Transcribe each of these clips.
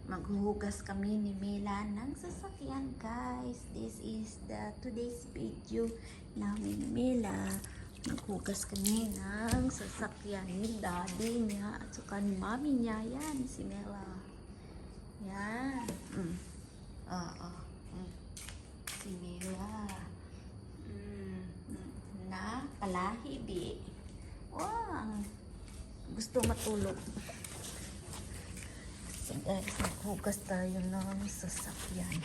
Maghuhugas kami ni Mela ng sasakyan, guys. This is the today's video namin ni Mela. Maghugas kami ng sasakyan ni daddy niya at saka ni mami niya. Yan, si Mela. Yan. Si Mela. Na palahibi. Wow. Gusto matulog. So guys, maghugas tayo ng sasakyan.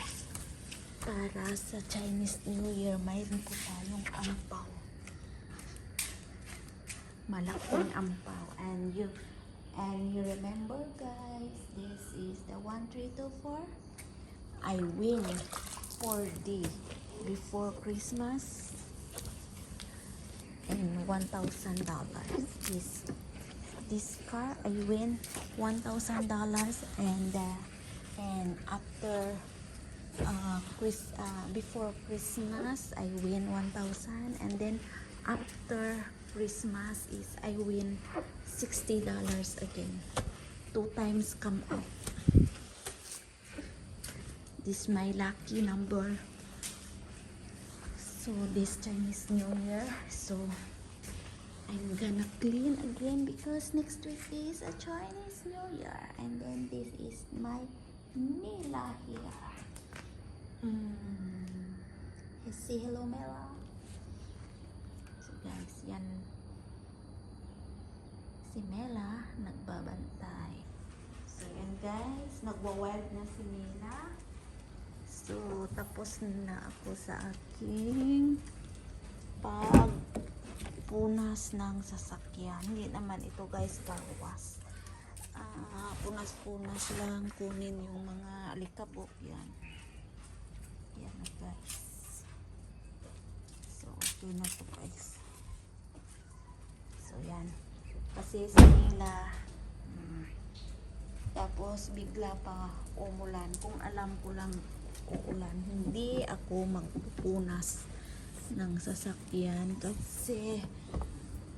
Para sa Chinese New Year, mayroon po tayong ampaw. Malaking ampaw. And you remember guys, this is the 1324. I win 4D before Christmas and $1,000. This car I win $1,000 and after before Christmas I win 1,000 and then after Christmas is I win $60 again. 2 times come out. This is my lucky number. So this Chinese New Year, so I'm gonna clean again because next week is a Chinese New Year. And then this is my Mela here. Say hello, Mela. So guys, yan. Si Mela nagbabantay. So yan guys, nagwa-wild na si Mela. So tapos na ako sa aking punas ng sasakyan. Hindi naman ito guys carwash. Punas-punas lang, kunin yung mga alikabok yan. Yan na guys. So okay na to guys. So yan. Kasi sa nila tapos bigla pa umulan. Kung alam ko lang uulan, hindi ako magpupunas ng sasakyan kasi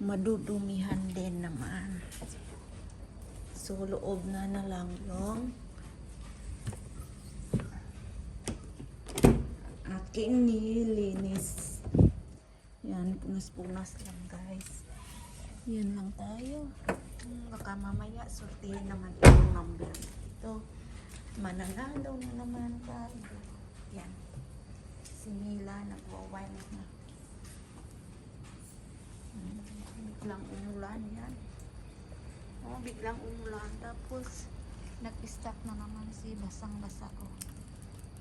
madudumihan din naman. So loob na lang yung aking nilinis. Yan, punas-punas lang guys. Yan lang tayo. Baka mamaya sortihin naman yung number ito. Mananalo na naman tayo. Yan. Si Mela nagwawild na. Biglang umulan yan. Biglang umulan. Tapos nag-stop na naman si basang-basa ko.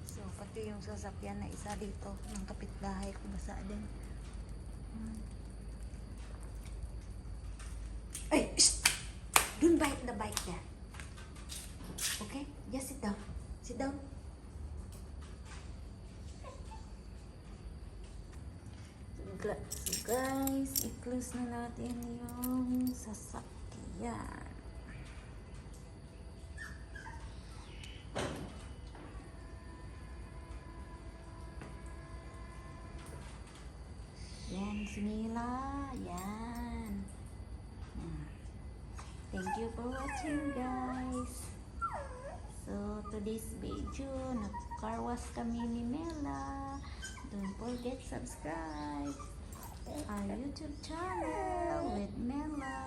So pati yung sasakyan na isa dito ng kapitbahay ko basa din. Ay! Don't bite the bike there. Okay? Just sit down. Sit down. So guys, i-close na natin yung sasakyan. Yan, si Mela. Yan. Thank you for watching guys. So today's video, nag-carwash kami ni Mela. Don't forget subscribe our YouTube channel with Mela.